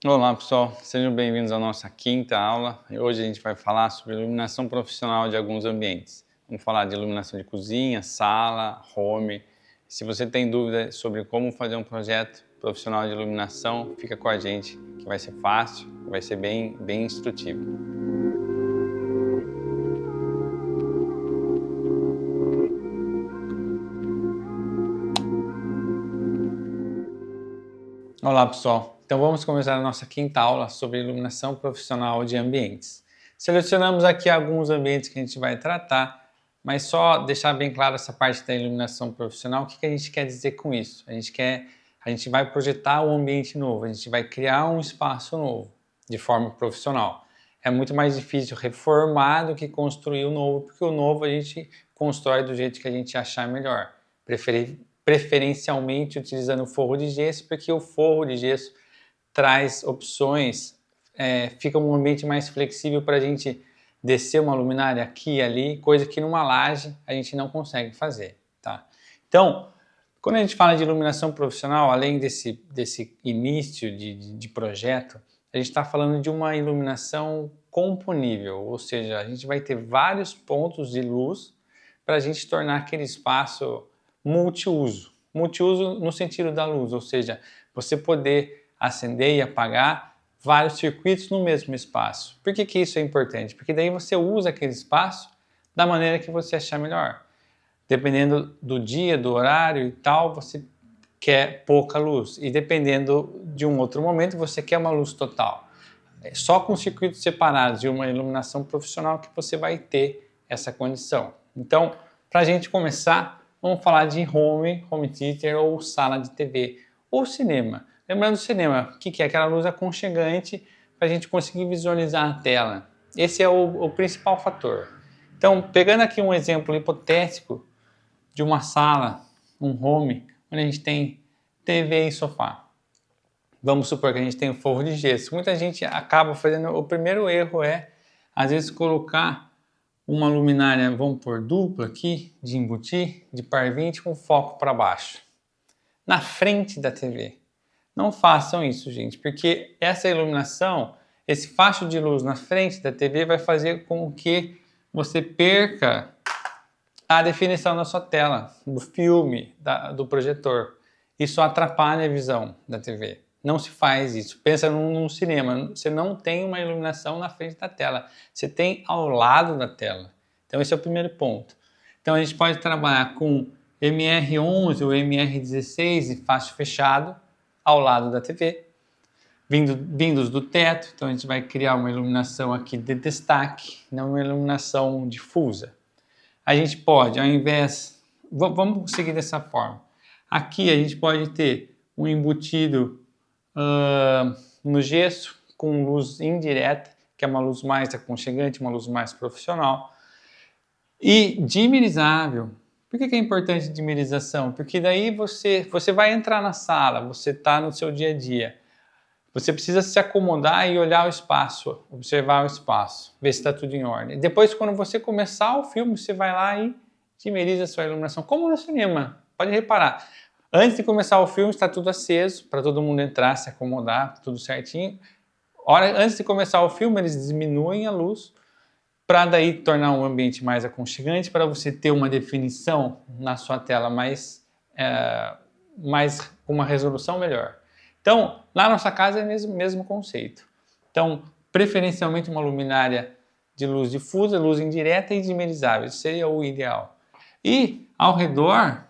Olá pessoal, sejam bem-vindos à nossa quinta aula. Hoje a gente vai falar sobre iluminação profissional de alguns ambientes. Vamos falar de iluminação de cozinha, sala, home. Se você tem dúvida sobre como fazer um projeto profissional de iluminação, fica com a gente que vai ser fácil, vai ser bem instrutivo. Olá pessoal, então vamos começar a nossa quinta aula sobre iluminação profissional de ambientes. Selecionamos aqui alguns ambientes que a gente vai tratar, mas só deixar bem claro essa parte da iluminação profissional, o que a gente quer dizer com isso? A gente vai projetar um ambiente novo, a gente vai criar um espaço novo, de forma profissional. É muito mais difícil reformar do que construir o novo, porque o novo a gente constrói do jeito que a gente achar melhor. Preferencialmente utilizando forro de gesso, porque o forro de gesso traz opções, fica um ambiente mais flexível para a gente descer uma luminária aqui e ali, coisa que numa laje a gente não consegue fazer, tá? Então, quando a gente fala de iluminação profissional, além desse início de projeto, a gente está falando de uma iluminação componível, ou seja, a gente vai ter vários pontos de luz para a gente tornar aquele espaço multiuso. Multiuso no sentido da luz, ou seja, você poder acender e apagar vários circuitos no mesmo espaço. Por que isso é importante? Porque daí você usa aquele espaço da maneira que você achar melhor. Dependendo do dia, do horário e tal, você quer pouca luz. E dependendo de um outro momento, você quer uma luz total. É só com circuitos separados e uma iluminação profissional que você vai ter essa condição. Então, para a gente começar, vamos falar de home theater ou sala de TV ou cinema. Lembrando do cinema, o que é aquela luz aconchegante para a gente conseguir visualizar a tela. Esse é o principal fator. Então, pegando aqui um exemplo hipotético de uma sala, um home, onde a gente tem TV e sofá. Vamos supor que a gente tem um forro de gesso. Muita gente acaba fazendo, o primeiro erro é, às vezes, colocar uma luminária, vamos pôr dupla aqui, de embutir, de par 20 com foco para baixo, na frente da TV. Não façam isso, gente, porque essa iluminação, esse facho de luz na frente da TV vai fazer com que você perca a definição da sua tela, do filme, do projetor. Isso atrapalha a visão da TV. Não se faz isso. Pensa num cinema, você não tem uma iluminação na frente da tela, você tem ao lado da tela. Então esse é o primeiro ponto. Então a gente pode trabalhar com MR11 ou MR16 e facho fechado ao lado da TV, vindos do teto. Então a gente vai criar uma iluminação aqui de destaque, não uma iluminação difusa. A gente pode, ao invés, vamos seguir dessa forma. Aqui a gente pode ter um embutido no gesso com luz indireta, que é uma luz mais aconchegante, uma luz mais profissional. E dimerizável. Por que é importante dimerização? Porque daí você vai entrar na sala, você está no seu dia a dia. Você precisa se acomodar e olhar o espaço, observar o espaço, ver se está tudo em ordem. Depois, quando você começar o filme, você vai lá e dimeriza a sua iluminação, como no cinema. Pode reparar. Antes de começar o filme, está tudo aceso, para todo mundo entrar, se acomodar, tudo certinho. Antes de começar o filme, eles diminuem a luz, para daí tornar um ambiente mais aconchegante, para você ter uma definição na sua tela com uma resolução melhor. Então, na nossa casa é o mesmo conceito. Então, preferencialmente uma luminária de luz difusa, luz indireta e dimerizável, seria o ideal. E ao redor,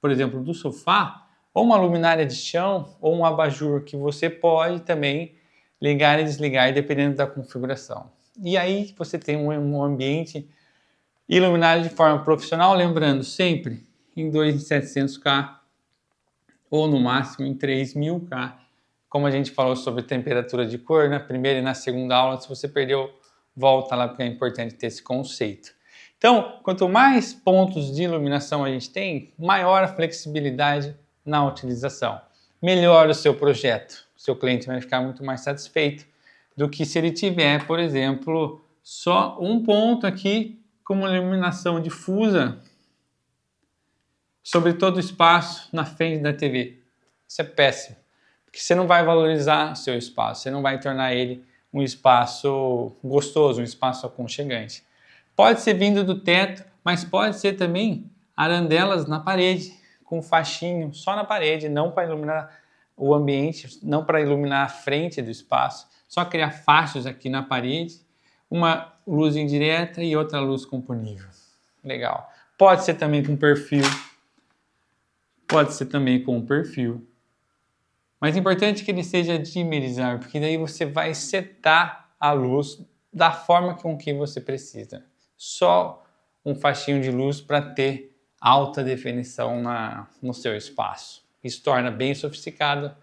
por exemplo, do sofá, ou uma luminária de chão, ou um abajur que você pode também ligar e desligar, dependendo da configuração. E aí você tem um ambiente iluminado de forma profissional, lembrando sempre em 2700K ou no máximo em 3000K, como a gente falou sobre temperatura de cor na primeira e na segunda aula. Se você perdeu, volta lá, porque é importante ter esse conceito. Então, quanto mais pontos de iluminação a gente tem, maior a flexibilidade na utilização. Melhor o seu projeto. O seu cliente vai ficar muito mais satisfeito do que se ele tiver, por exemplo, só um ponto aqui com uma iluminação difusa sobre todo o espaço na frente da TV. Isso é péssimo, porque você não vai valorizar o seu espaço, você não vai tornar ele um espaço gostoso, um espaço aconchegante. Pode ser vindo do teto, mas pode ser também arandelas na parede, com faixinho só na parede, não para iluminar o ambiente, não para iluminar a frente do espaço, só criar faixas aqui na parede, uma luz indireta e outra luz componível. Legal. Pode ser também com perfil. Pode ser também com perfil. Mas é importante que ele seja dimmerizar, porque daí você vai setar a luz da forma com que você precisa. Só um faixinho de luz para ter alta definição no seu espaço. Isso torna bem sofisticada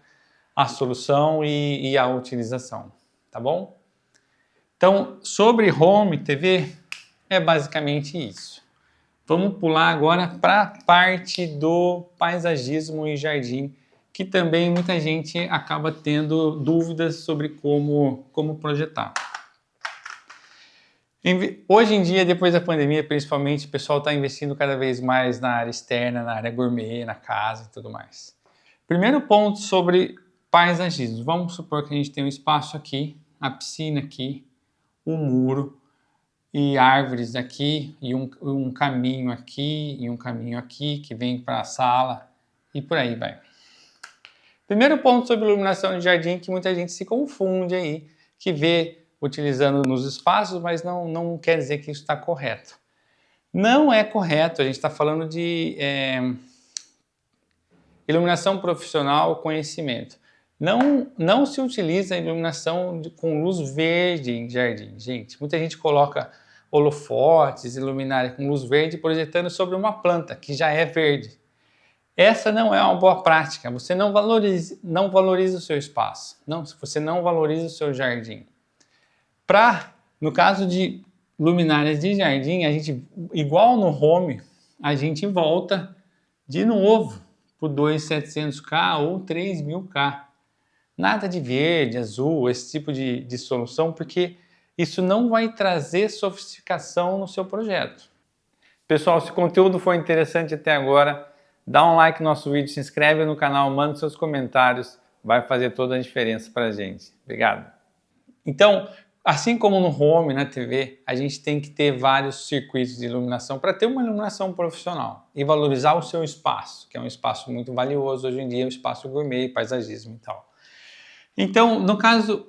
a solução e a utilização, tá bom? Então, sobre Home TV, é basicamente isso. Vamos pular agora para a parte do paisagismo e jardim, que também muita gente acaba tendo dúvidas sobre como projetar. Hoje em dia, depois da pandemia, principalmente, o pessoal está investindo cada vez mais na área externa, na área gourmet, na casa e tudo mais. Primeiro ponto sobre paisagismo. Vamos supor que a gente tem um espaço aqui, a piscina aqui, um muro e árvores aqui, e um caminho aqui, e um caminho aqui, que vem para a sala, e por aí vai. Primeiro ponto sobre iluminação de jardim, que muita gente se confunde aí, que vê utilizando nos espaços, mas não quer dizer que isso está correto. Não é correto, a gente está falando de iluminação profissional, conhecimento. Não se utiliza iluminação com luz verde em jardim, gente. Muita gente coloca holofotes, luminária com luz verde projetando sobre uma planta que já é verde. Essa não é uma boa prática. Você não valoriza o seu espaço. Você não valoriza o seu jardim. No caso de luminárias de jardim, a gente, igual no home, a gente volta de novo para o 2700K ou 3000K. Nada de verde, azul, esse tipo de solução, porque isso não vai trazer sofisticação no seu projeto. Pessoal, se o conteúdo foi interessante até agora, dá um like no nosso vídeo, se inscreve no canal, manda seus comentários, vai fazer toda a diferença para a gente. Obrigado. Então, assim como no home, na TV, a gente tem que ter vários circuitos de iluminação para ter uma iluminação profissional e valorizar o seu espaço, que é um espaço muito valioso hoje em dia, um espaço gourmet, paisagismo e tal. Então, no caso,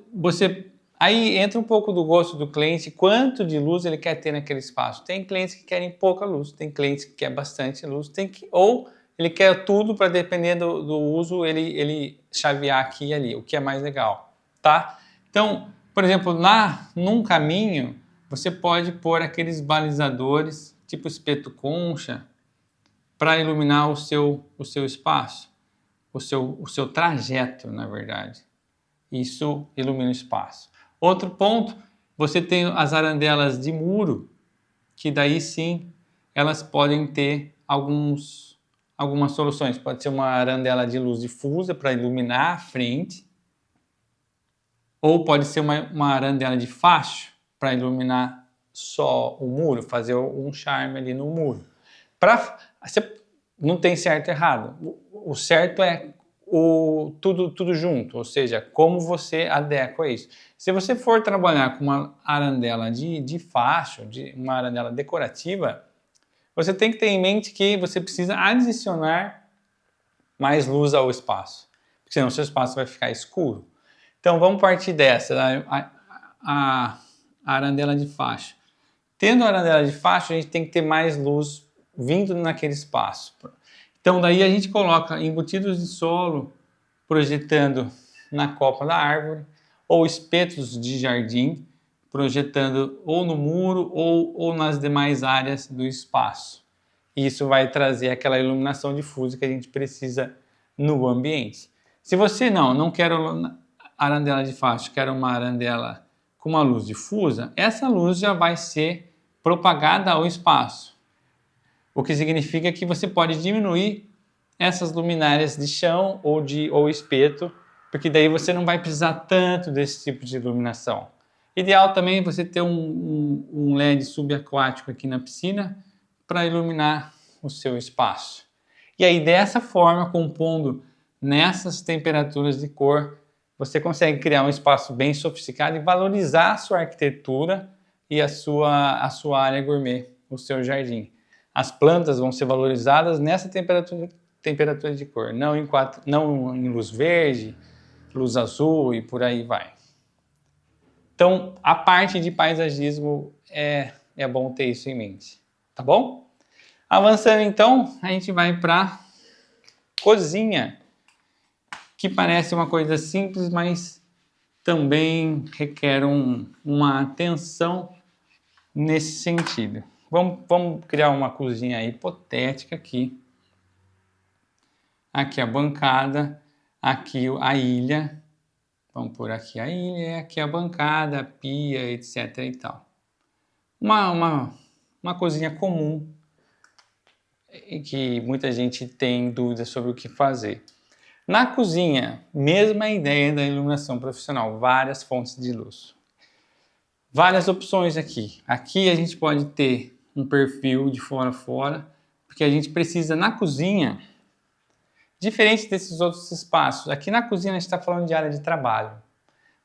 aí entra um pouco do gosto do cliente, quanto de luz ele quer ter naquele espaço. Tem clientes que querem pouca luz, tem clientes que querem bastante luz, ou ele quer tudo para, dependendo do uso, ele chavear aqui e ali, o que é mais legal, tá? Então, por exemplo, num caminho, você pode pôr aqueles balizadores, tipo espeto concha, para iluminar o seu espaço, o seu trajeto, na verdade. Isso ilumina o espaço. Outro ponto, você tem as arandelas de muro, que daí sim, elas podem ter algumas soluções. Pode ser uma arandela de luz difusa para iluminar a frente, ou pode ser uma arandela de facho para iluminar só o muro, fazer um charme ali no muro. Não tem certo e errado. O certo é tudo junto, ou seja, como você adequa isso. Se você for trabalhar com uma arandela de facho, uma arandela decorativa, você tem que ter em mente que você precisa adicionar mais luz ao espaço, porque senão o seu espaço vai ficar escuro. Então vamos partir dessa, a arandela de facho. Tendo a arandela de facho, a gente tem que ter mais luz vindo naquele espaço. Então daí a gente coloca embutidos de solo projetando na copa da árvore, ou espetos de jardim projetando ou no muro ou nas demais áreas do espaço. Isso vai trazer aquela iluminação difusa que a gente precisa no ambiente. Se você não quer arandela de facho, quer uma arandela com uma luz difusa, essa luz já vai ser propagada ao espaço. O que significa que você pode diminuir essas luminárias de chão ou espeto, porque daí você não vai precisar tanto desse tipo de iluminação. Ideal também você ter um LED subaquático aqui na piscina para iluminar o seu espaço. E aí dessa forma, compondo nessas temperaturas de cor, você consegue criar um espaço bem sofisticado e valorizar a sua arquitetura e a sua área gourmet, o seu jardim. As plantas vão ser valorizadas nessa temperatura de cor, não em luz verde, luz azul e por aí vai. Então, a parte de paisagismo é bom ter isso em mente, tá bom? Avançando então, a gente vai para cozinha, que parece uma coisa simples, mas também requer uma atenção nesse sentido. Vamos criar uma cozinha hipotética aqui. Aqui a bancada, aqui a ilha. Vamos por aqui a ilha, aqui a bancada, a pia, etc. e tal. Uma cozinha comum e que muita gente tem dúvidas sobre o que fazer. Na cozinha, mesma ideia da iluminação profissional, várias fontes de luz. Várias opções aqui. Aqui a gente pode ter um perfil de fora a fora, porque a gente precisa na cozinha, diferente desses outros espaços. Aqui na cozinha a gente está falando de área de trabalho.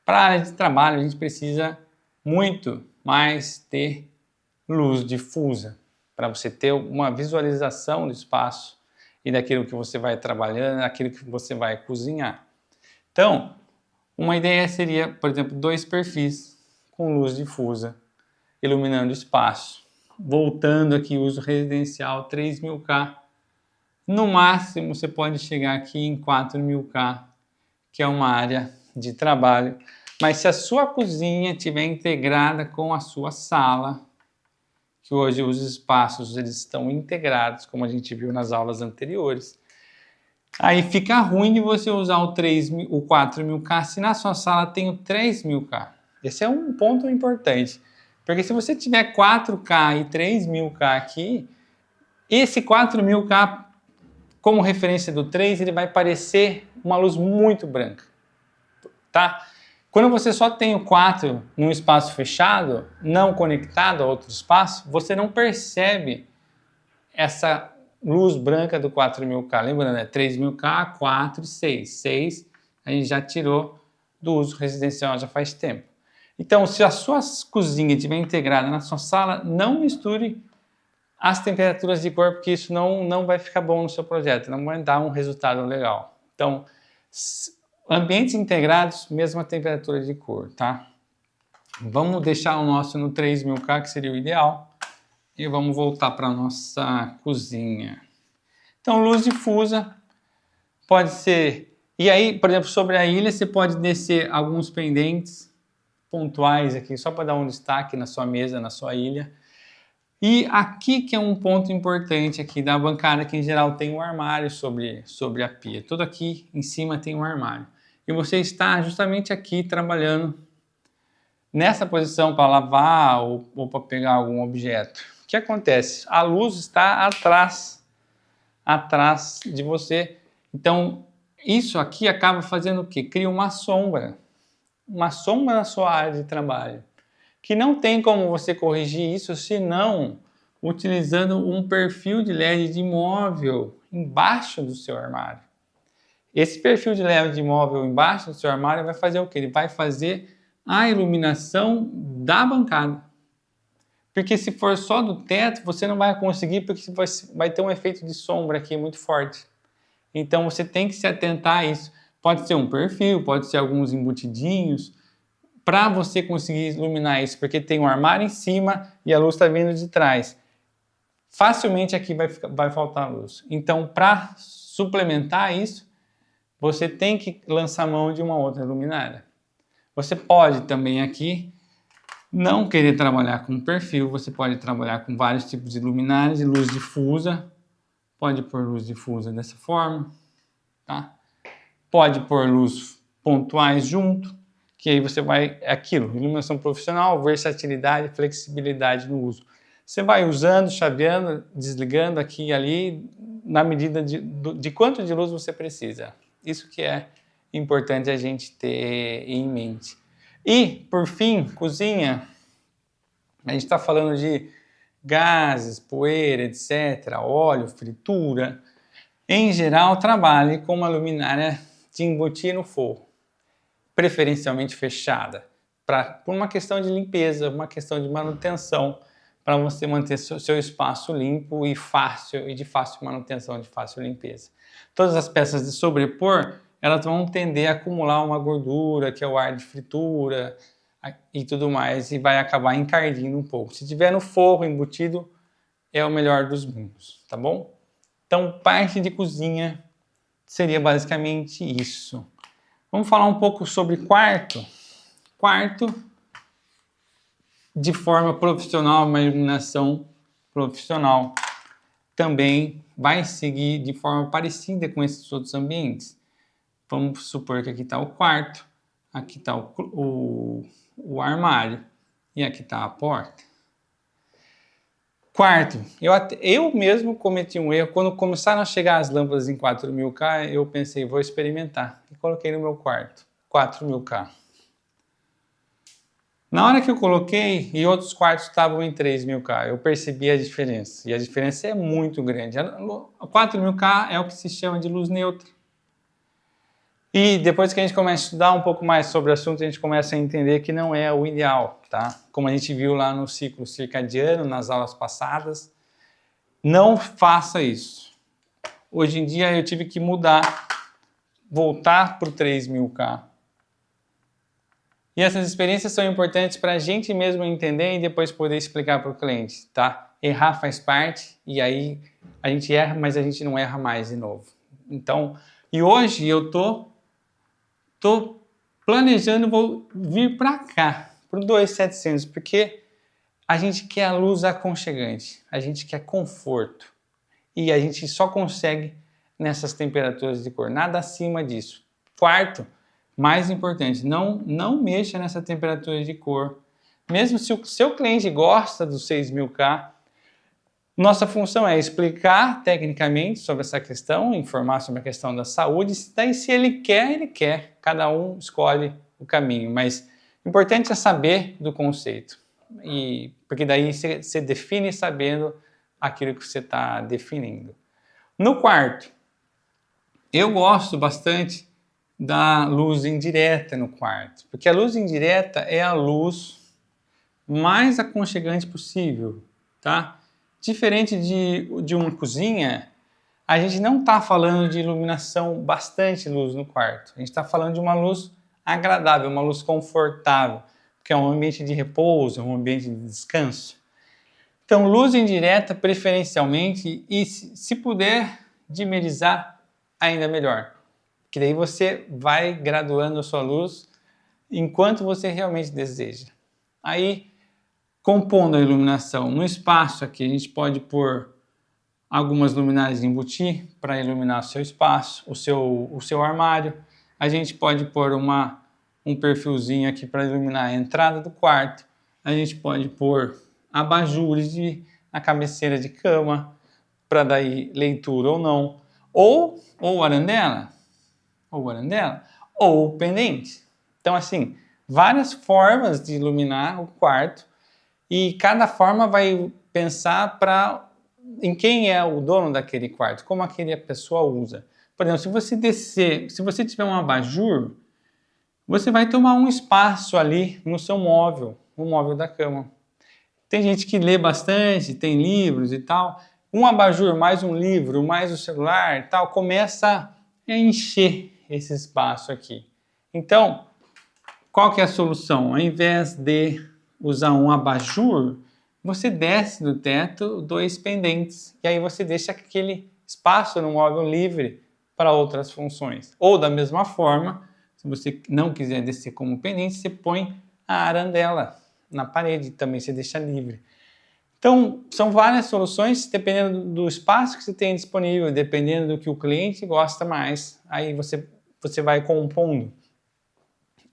Para a área de trabalho a gente precisa muito mais ter luz difusa, para você ter uma visualização do espaço e daquilo que você vai trabalhando, daquilo que você vai cozinhar. Então, uma ideia seria, por exemplo, 2 perfis com luz difusa, iluminando o espaço. Voltando aqui, uso residencial 3000K. No máximo, você pode chegar aqui em 4000K, que é uma área de trabalho. Mas se a sua cozinha estiver integrada com a sua sala, que hoje os espaços eles estão integrados, como a gente viu nas aulas anteriores, aí fica ruim de você usar o 4000K se na sua sala tem o 3000K. Esse é um ponto importante, porque se você tiver 4K e 3000K aqui, esse 4000K como referência do 3, ele vai parecer uma luz muito branca, tá? Quando você só tem o 4 num espaço fechado, não conectado a outro espaço, você não percebe essa luz branca do 4000K. Lembrando, é 3000K, 4 e 6. 6 a gente já tirou do uso residencial já faz tempo. Então, se a sua cozinha estiver integrada na sua sala, não misture as temperaturas de cor, porque isso não vai ficar bom no seu projeto, não vai dar um resultado legal. Então, ambientes integrados, mesma temperatura de cor, tá? Vamos deixar o nosso no 3000K, que seria o ideal, e vamos voltar para a nossa cozinha. Então, luz difusa pode ser... E aí, por exemplo, sobre a ilha, você pode descer alguns pendentes pontuais aqui, só para dar um destaque na sua mesa, na sua ilha. E aqui que é um ponto importante aqui da bancada, que em geral tem um armário sobre a pia. Tudo aqui em cima tem um armário. E você está justamente aqui trabalhando nessa posição para lavar ou para pegar algum objeto. O que acontece? A luz está atrás de você. Então, isso aqui acaba fazendo o quê? Cria uma sombra na sua área de trabalho, que não tem como você corrigir isso senão utilizando um perfil de LED de móvel embaixo do seu armário. Esse perfil de LED de móvel embaixo do seu armário vai fazer o quê? Ele vai fazer a iluminação da bancada. Porque se for só do teto, você não vai conseguir, porque vai ter um efeito de sombra aqui muito forte. Então você tem que se atentar a isso. Pode ser um perfil, pode ser alguns embutidinhos, para você conseguir iluminar isso, porque tem um armário em cima e a luz está vindo de trás. Facilmente aqui vai faltar luz. Então, para suplementar isso, você tem que lançar mão de uma outra luminária. Você pode também aqui não querer trabalhar com perfil, você pode trabalhar com vários tipos de luminárias e luz difusa. Pode pôr luz difusa dessa forma, tá? Pode pôr luz pontuais junto, que aí você vai, aquilo, iluminação profissional, versatilidade, flexibilidade no uso. Você vai usando, chaveando, desligando aqui e ali, na medida de quanto de luz você precisa. Isso que é importante a gente ter em mente. E, por fim, cozinha. A gente está falando de gases, poeira, etc., óleo, fritura. Em geral, trabalhe com uma luminária de embutir no forro, preferencialmente fechada, por uma questão de limpeza, uma questão de manutenção, para você manter seu espaço limpo e fácil, e de fácil manutenção, de fácil limpeza. Todas as peças de sobrepor, elas vão tender a acumular uma gordura, que é o ar de fritura e tudo mais, e vai acabar encardindo um pouco. Se tiver no forro embutido, é o melhor dos mundos, tá bom? Então, parte de cozinha seria basicamente isso. Vamos falar um pouco sobre quarto. Quarto, de forma profissional, uma iluminação profissional, também vai seguir de forma parecida com esses outros ambientes. Vamos supor que aqui está o quarto, aqui está o armário e aqui está a porta. Quarto, eu mesmo cometi um erro. Quando começaram a chegar as lâmpadas em 4000K, eu pensei, vou experimentar. E coloquei no meu quarto, 4000K. Na hora que eu coloquei, e outros quartos estavam em 3000K, eu percebi a diferença. E a diferença é muito grande. A 4000K é o que se chama de luz neutra. E depois que a gente começa a estudar um pouco mais sobre o assunto, a gente começa a entender que não é o ideal, tá? Como a gente viu lá no ciclo circadiano, nas aulas passadas. Não faça isso. Hoje em dia eu tive que mudar, voltar para o 3000K. E essas experiências são importantes para a gente mesmo entender e depois poder explicar para o cliente, tá? Errar faz parte e aí a gente erra, mas a gente não erra mais de novo. Então, e hoje eu tô planejando, vou vir para cá, para o 2700, porque a gente quer a luz aconchegante, a gente quer conforto e a gente só consegue nessas temperaturas de cor, nada acima disso. Quarto, mais importante, não mexa nessa temperatura de cor. Mesmo se o seu cliente gosta do 6000K, nossa função é explicar tecnicamente sobre essa questão, informar sobre a questão da saúde. Daí, se ele quer, ele quer. Cada um escolhe o caminho. Mas o importante é saber do conceito. Porque daí você define sabendo aquilo que você está definindo. No quarto, eu gosto bastante da luz indireta no quarto, porque a luz indireta é a luz mais aconchegante possível, tá? Diferente de uma cozinha, a gente não está falando de iluminação, bastante luz no quarto. A gente está falando de uma luz agradável, uma luz confortável, porque é um ambiente de repouso, um ambiente de descanso. Então, luz indireta preferencialmente e, se puder, dimerizar, ainda melhor. Que daí você vai graduando a sua luz enquanto você realmente deseja. Aí, compondo a iluminação no espaço aqui, a gente pode pôr algumas luminárias de embutir para iluminar o seu espaço, o seu armário. A gente pode pôr um perfilzinho aqui para iluminar a entrada do quarto. A gente pode pôr abajures na cabeceira de cama para daí leitura ou não. Ou arandela, ou pendente. Então, assim, várias formas de iluminar o quarto e cada forma vai pensar em quem é o dono daquele quarto, como aquela pessoa usa. Por exemplo, se você tiver um abajur, você vai tomar um espaço ali no seu móvel, no móvel da cama. Tem gente que lê bastante, tem livros e tal. Um abajur mais um livro, mais o celular e tal, começa a encher esse espaço aqui. Então, qual que é a solução? Ao invés de usar um abajur, você desce do teto 2 pendentes e aí você deixa aquele espaço no móvel livre para outras funções. Ou da mesma forma, se você não quiser descer como pendente, você põe a arandela na parede, também você deixa livre. Então, são várias soluções, dependendo do espaço que você tem disponível, dependendo do que o cliente gosta mais, aí você vai compondo.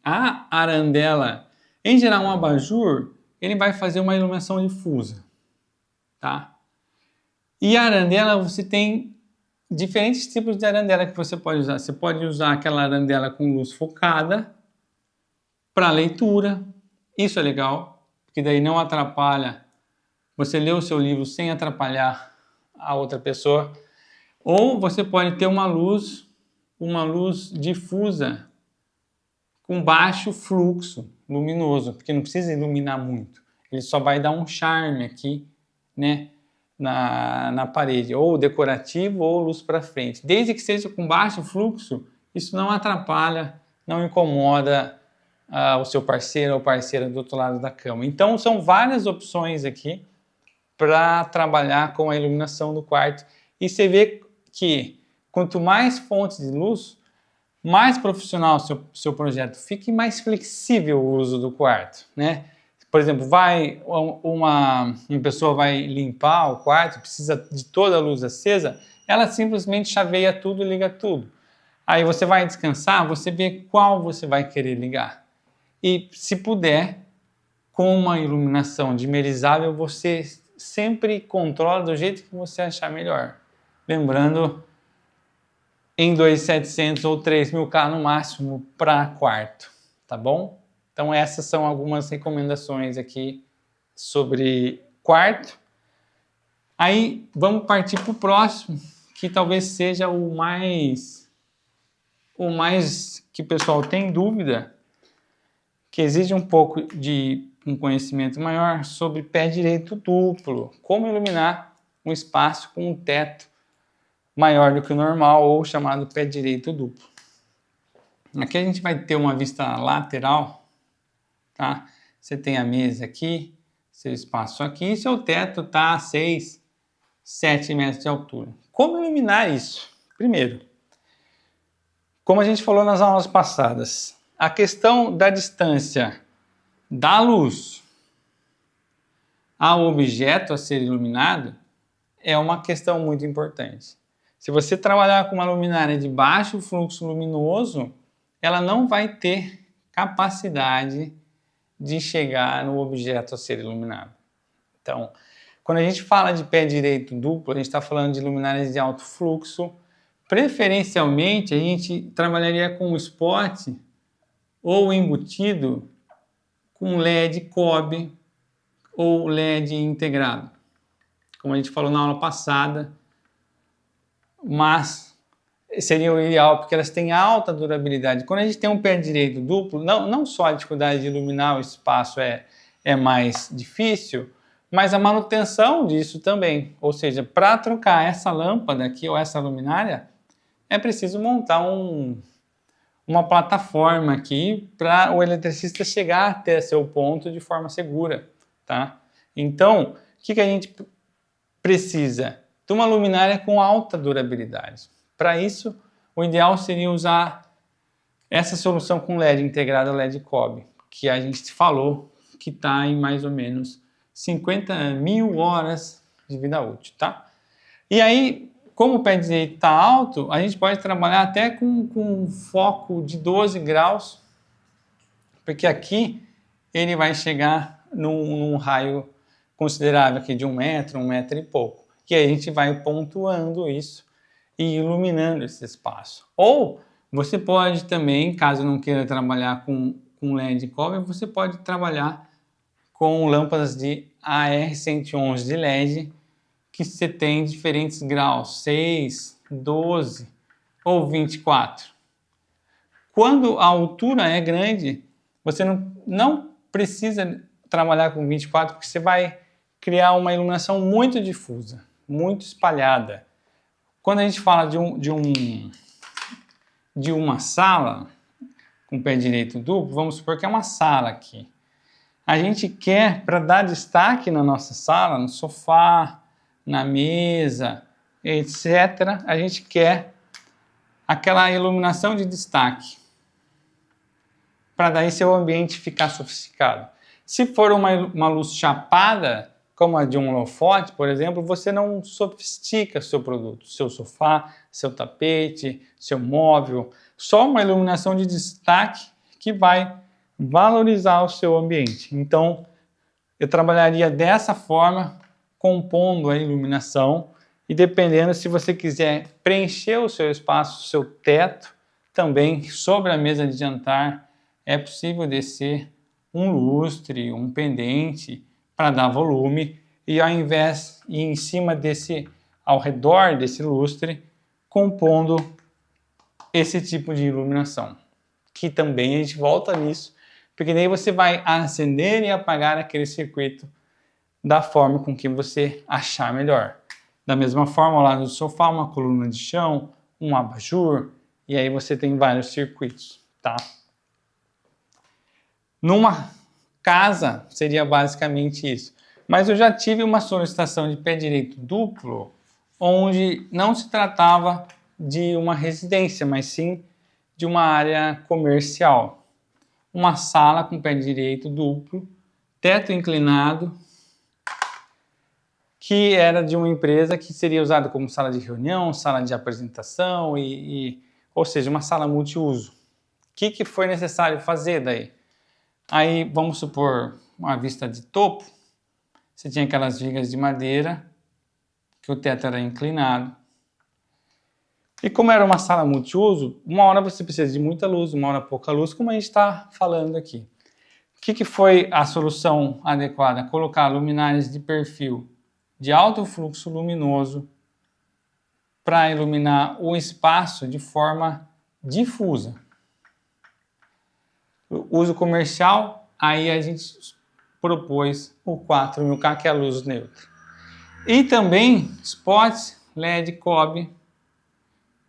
A arandela, em geral um abajur, ele vai fazer uma iluminação difusa, tá? E a arandela, você tem diferentes tipos de arandela que você pode usar. Você pode usar aquela arandela com luz focada para leitura, isso é legal, porque daí não atrapalha, você lê o seu livro sem atrapalhar a outra pessoa. Ou você pode ter uma luz difusa com baixo fluxo luminoso, porque não precisa iluminar muito. Ele só vai dar um charme aqui, né, na parede, ou decorativo ou luz para frente. Desde que seja com baixo fluxo, isso não atrapalha, não incomoda o seu parceiro ou parceira do outro lado da cama. Então são várias opções aqui para trabalhar com a iluminação do quarto. E você vê que quanto mais fontes de luz, mais profissional o seu projeto fica e mais flexível o uso do quarto, né? Por exemplo, uma pessoa vai limpar o quarto, precisa de toda a luz acesa, ela simplesmente chaveia tudo e liga tudo. Aí você vai descansar, você vê qual você vai querer ligar. E se puder, com uma iluminação dimerizável, você sempre controla do jeito que você achar melhor. Lembrando, em 2.700 ou 3.000K no máximo para quarto, tá bom? Então essas são algumas recomendações aqui sobre quarto. Aí vamos partir para o próximo, que talvez seja o mais que o pessoal tem dúvida, que exige um pouco de um conhecimento maior sobre pé direito duplo, como iluminar um espaço com um teto maior do que o normal, ou chamado pé direito duplo. Aqui a gente vai ter uma vista lateral, tá? Você tem a mesa aqui, seu espaço aqui, e seu teto está a 6, 7 metros de altura. Como iluminar isso? Primeiro, como a gente falou nas aulas passadas, a questão da distância da luz ao objeto a ser iluminado é uma questão muito importante. Se você trabalhar com uma luminária de baixo fluxo luminoso, ela não vai ter capacidade de chegar no objeto a ser iluminado. Então, quando a gente fala de pé direito duplo, a gente está falando de luminárias de alto fluxo. Preferencialmente, a gente trabalharia com spot ou embutido com LED cobre ou LED integrado, como a gente falou na aula passada, mas seria o ideal porque elas têm alta durabilidade. Quando a gente tem um pé direito duplo, não só a dificuldade de iluminar o espaço é mais difícil, mas a manutenção disso também. Ou seja, para trocar essa lâmpada aqui ou essa luminária, é preciso montar uma plataforma aqui para o eletricista chegar até seu ponto de forma segura, tá? Então, o que a gente precisa? De uma luminária com alta durabilidade. Para isso, o ideal seria usar essa solução com LED integrada LED cobre, que a gente falou que está em mais ou menos 50.000 horas de vida útil, tá? E aí, como o pé direito está alto, a gente pode trabalhar até com um foco de 12 graus, porque aqui ele vai chegar num raio considerável aqui de 1 metro, 1 metro e pouco. E aí a gente vai pontuando isso e iluminando esse espaço. Ou você pode também, caso não queira trabalhar com LED cobre, você pode trabalhar com lâmpadas de AR111 de LED, que você tem diferentes graus, 6, 12 ou 24. Quando a altura é grande, você não precisa trabalhar com 24, porque você vai criar uma iluminação muito difusa, muito espalhada. Quando a gente fala de uma sala com pé direito duplo, vamos supor que é uma sala aqui. A gente quer, para dar destaque na nossa sala, no sofá, na mesa, etc., a gente quer aquela iluminação de destaque, para daí seu ambiente ficar sofisticado. Se for uma luz chapada, como a de um holofote, por exemplo, você não sofistica seu produto, seu sofá, seu tapete, seu móvel. Só uma iluminação de destaque que vai valorizar o seu ambiente. Então, eu trabalharia dessa forma, compondo a iluminação, e dependendo, se você quiser preencher o seu espaço, o seu teto, também sobre a mesa de jantar, é possível descer um lustre, um pendente, para dar volume, e ao invés, e em cima ao redor desse lustre, compondo esse tipo de iluminação, que também a gente volta nisso, porque daí você vai acender e apagar aquele circuito da forma com que você achar melhor. Da mesma forma, ao lado do sofá, uma coluna de chão, um abajur, e aí você tem vários circuitos, tá? Numa casa seria basicamente isso. Mas eu já tive uma solicitação de pé direito duplo, onde não se tratava de uma residência, mas sim de uma área comercial. Uma sala com pé direito duplo, teto inclinado, que era de uma empresa que seria usada como sala de reunião, sala de apresentação, ou seja, uma sala multiuso. O que foi necessário fazer daí? Aí, vamos supor, uma vista de topo, você tinha aquelas vigas de madeira, que o teto era inclinado. E como era uma sala multiuso, uma hora você precisa de muita luz, uma hora pouca luz, como a gente está falando aqui. O que foi a solução adequada? Colocar luminárias de perfil de alto fluxo luminoso para iluminar o espaço de forma difusa. O uso comercial, aí a gente propôs o 4000K, que é a luz neutra. E também spots LED cobre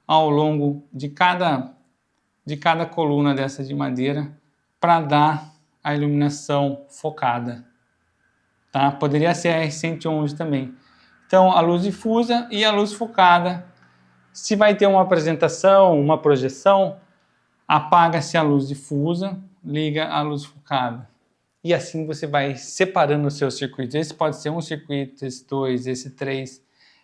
ao longo de cada coluna dessa de madeira para dar a iluminação focada. Tá? Poderia ser a R111 também. Então, a luz difusa e a luz focada. Se vai ter uma apresentação, uma projeção, apaga-se a luz difusa, liga a luz focada. E assim você vai separando os seus circuitos. Esse pode ser um circuito, esse 2, esse 3.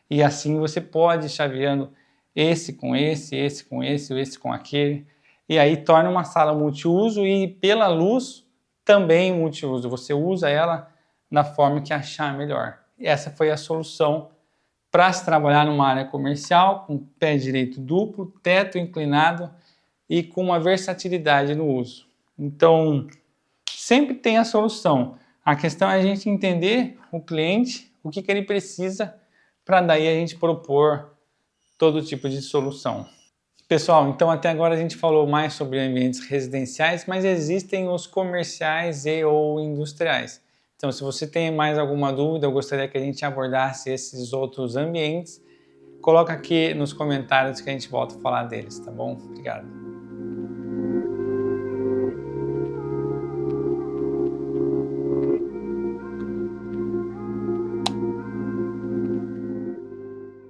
E assim você pode ir chaveando esse com esse, esse com esse com aquele. E aí torna uma sala multiuso e pela luz também multiuso. Você usa ela da forma que achar melhor. E essa foi a solução para se trabalhar numa área comercial, com pé direito duplo, teto inclinado e com uma versatilidade no uso. Então, sempre tem a solução. A questão é a gente entender o cliente, o que ele precisa, para daí a gente propor todo tipo de solução. Pessoal, então até agora a gente falou mais sobre ambientes residenciais, mas existem os comerciais e ou industriais. Então, se você tem mais alguma dúvida, eu gostaria que a gente abordasse esses outros ambientes, coloca aqui nos comentários que a gente volta a falar deles, tá bom? Obrigado.